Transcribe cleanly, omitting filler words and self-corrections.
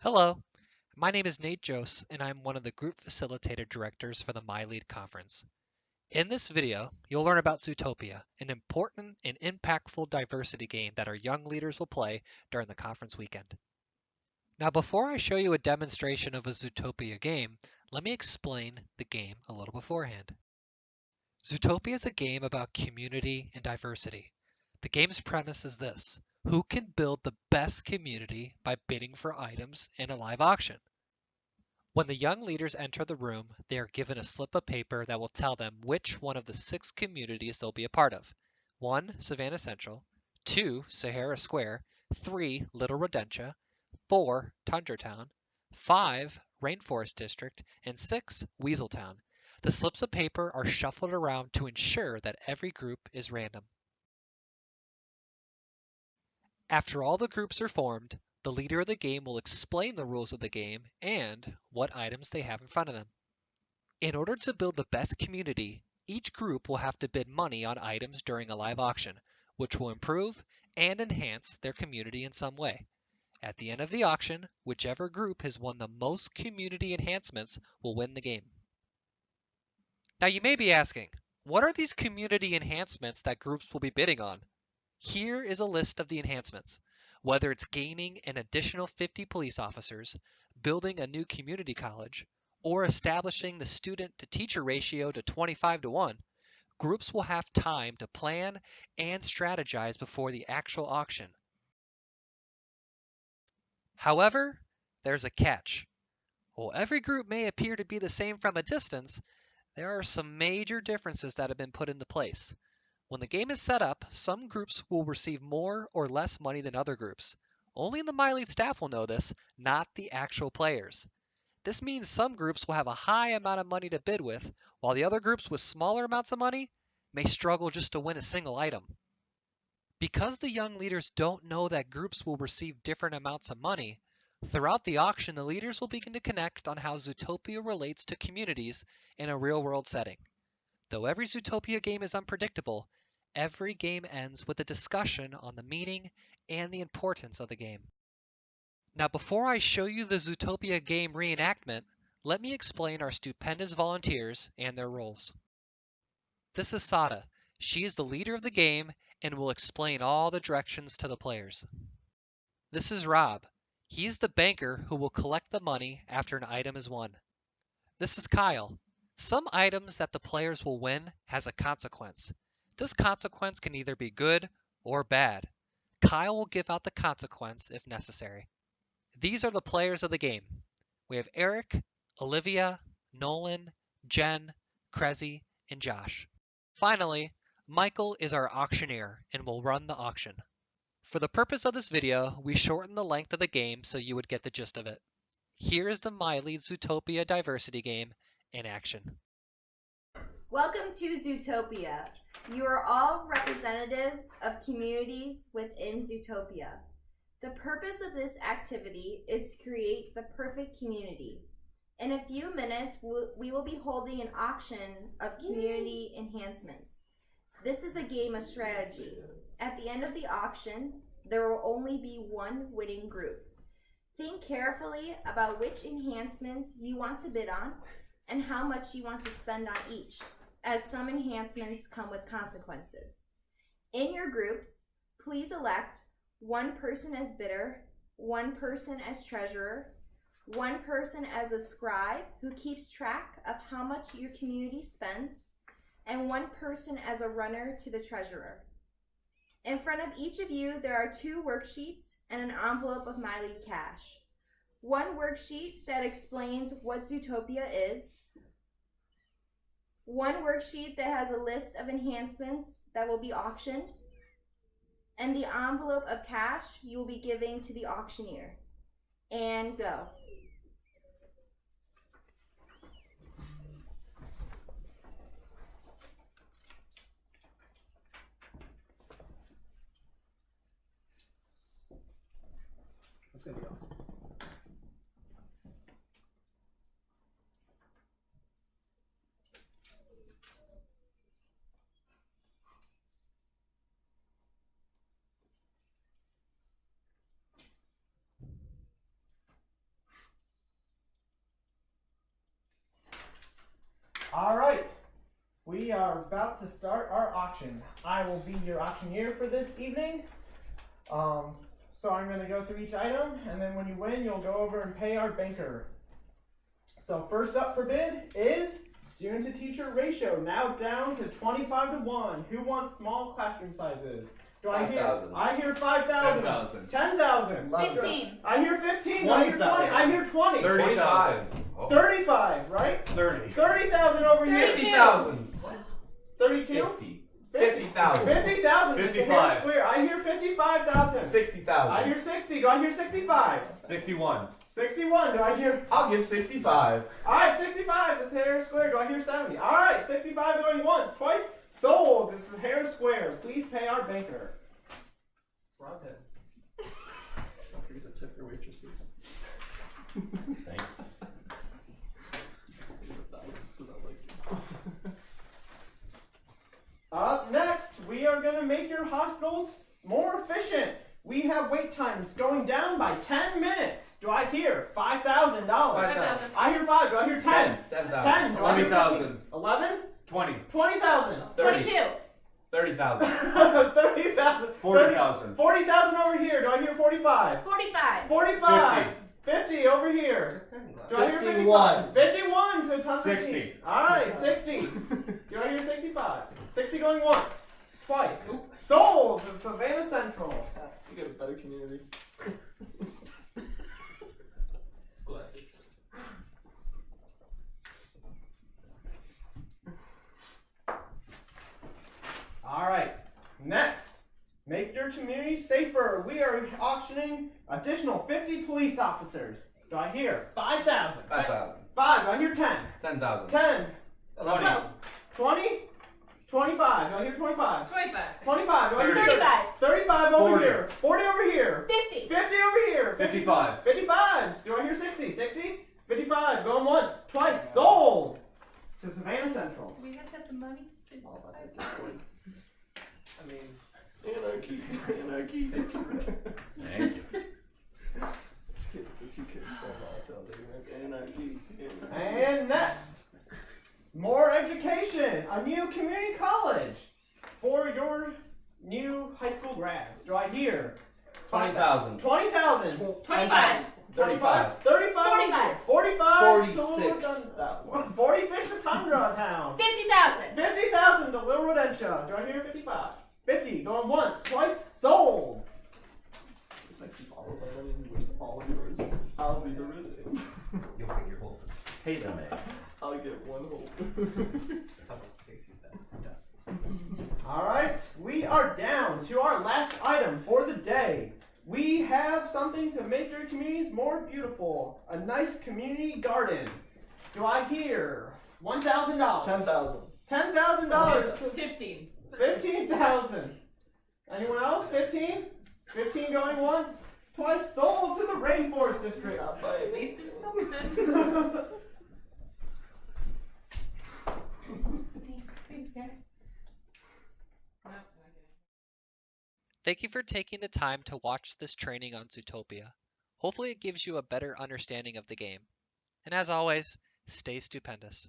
Hello, my name is Nate Jose, and I'm one of the group facilitator directors for the MYLead conference. In this video, you'll learn about Zootopia, an important and impactful diversity game that our young leaders will play during the conference weekend. Now, before I show you a demonstration of a Zootopia game, let me explain the game a little beforehand. Zootopia is a game about community and diversity. The game's premise is this: who can build the best community by bidding for items in a live auction? When the young leaders enter the room, they are given a slip of paper that will tell them which one of the 6 communities they'll be a part of. 1. Savannah Central, 2. Sahara Square, 3. Little Rodentia, 4. Tundra Town, 5. Rainforest District, and 6. Weaseltown. The slips of paper are shuffled around to ensure that every group is random. After all the groups are formed, the leader of the game will explain the rules of the game and what items they have in front of them. In order to build the best community, each group will have to bid money on items during a live auction, which will improve and enhance their community in some way. At the end of the auction, whichever group has won the most community enhancements will win the game. Now you may be asking, what are these community enhancements that groups will be bidding on? Here is a list of the enhancements. Whether it's gaining an additional 50 police officers, building a new community college, or establishing the student to teacher ratio to 25-1, groups will have time to plan and strategize before the actual auction. However, there's a catch. While every group may appear to be the same from a distance, there are some major differences that have been put into place. When the game is set up, some groups will receive more or less money than other groups. Only the MyLead staff will know this, not the actual players. This means some groups will have a high amount of money to bid with, while the other groups with smaller amounts of money may struggle just to win a single item. Because the young leaders don't know that groups will receive different amounts of money, throughout the auction the leaders will begin to connect on how Zootopia relates to communities in a real-world setting. Though every Zootopia game is unpredictable, every game ends with a discussion on the meaning and the importance of the game. Now, before I show you the Zootopia game reenactment, let me explain our stupendous volunteers and their roles. This is Sada. She is the leader of the game and will explain all the directions to the players. This is Rob. He's the banker who will collect the money after an item is won. This is Kyle. Some items that the players will win has a consequence. This consequence can either be good or bad. Kyle will give out the consequence if necessary. These are the players of the game. We have Eric, Olivia, Nolan, Jen, Krezi, and Josh. Finally, Michael is our auctioneer and will run the auction. For the purpose of this video, we shortened the length of the game so you would get the gist of it. Here is the MyLead Zootopia diversity game in action. Welcome to Zootopia. You are all representatives of communities within Zootopia. The purpose of this activity is to create the perfect community. In a few minutes, we will be holding an auction of community enhancements. This is a game of strategy. At the end of the auction, there will only be one winning group. Think carefully about which enhancements you want to bid on and how much you want to spend on each, as some enhancements come with consequences. In your groups, please elect one person as bidder, one person as treasurer, one person as a scribe who keeps track of how much your community spends, and one person as a runner to the treasurer. In front of each of you, there are 2 worksheets and an envelope of MyLead cash. One worksheet that explains what Zootopia is, one worksheet that has a list of enhancements that will be auctioned, and the envelope of cash you will be giving to the auctioneer. And go. That's gonna be awesome. are about to start our auction. I will be your auctioneer for this evening. So I'm going to go through each item, and then when you win, you'll go over and pay our banker. So first up for bid is student to teacher ratio, now down to 25 to 1. Who wants small classroom sizes? Do I hear? 5,000. I hear 5,000. 10,000. 10,000. 15. I hear 15. Do I hear 20? I hear 20. 30,000. 35, right? 30. 30,000 over here. 50,000. 32? 50,000. 50,000. 55. Square. I hear 55,000. 60,000. I hear 60. Do I hear 65? 61. 61. Do I hear? I'll give 65. All right, 65. This hair square. Do I hear 70? All right, 65 going once, twice. Sold. This is hair square. Please pay our banker. Broadhead. Don't forget to tip your waitresses. Thank you. Just 'cause I like you. Up next, we are going to make your hospitals more efficient. We have wait times going down by 10 minutes. Do I hear $5,000? 5,000. I hear 5. Do I hear 10? 10,000. 10. Do I hear 11,000. 11? 20. 20,000. 22. 30,000. 30,000. 40,000. 40,000 over here. Do I hear 45? 45. 45. 50 over here. Do I hear 55? 51 to Tuscany. 60. Alright, 60. Do I hear 65? 60 going once. Twice. Sold to Savannah Central. You get a better community. Glasses. Alright, next. Make your community safer. We are auctioning additional 50 police officers. Do I hear 5,000? 5,000. 5. Do I hear 10? 10,000. 10. 20. 20? 25. Do I hear 25? 25. 25. Do I hear 35. 35 over 40. here. 40 over here. 50. 50 over here. 55. 55. Do I hear 60? 60? 55. Going once. Twice. Sold to Savannah Central. We have to have the money. All about that Discord. I mean, anarchy. Anarchy. Thank you. The two kids stand all tell you it's anarchy. And next, more education. A new community college for your new high school grads. Do I hear 20,000. 20,000. 25. 35. 35. 45. 45. 46. 46 to Tundra Town. 50,000. 50,000 to Little Rodentia. Do I hear 55? 50. Going once, twice. Sold. If I keep all of my money and you waste all of yours, I'll be the richest. You'll get your whole pay them, man. I'll get one whole. Alright, we are down to our last item for the day. We have something to make your communities more beautiful. A nice community garden. Do I hear $1,000? 10,000. $10,000. 15. 15,000. Anyone else? 15? 15 going once, twice. Sold to the Rainforest District. At least it's something. Thanks, guys. Thank you for taking the time to watch this training on Zootopia. Hopefully it gives you a better understanding of the game. And as always, stay stupendous.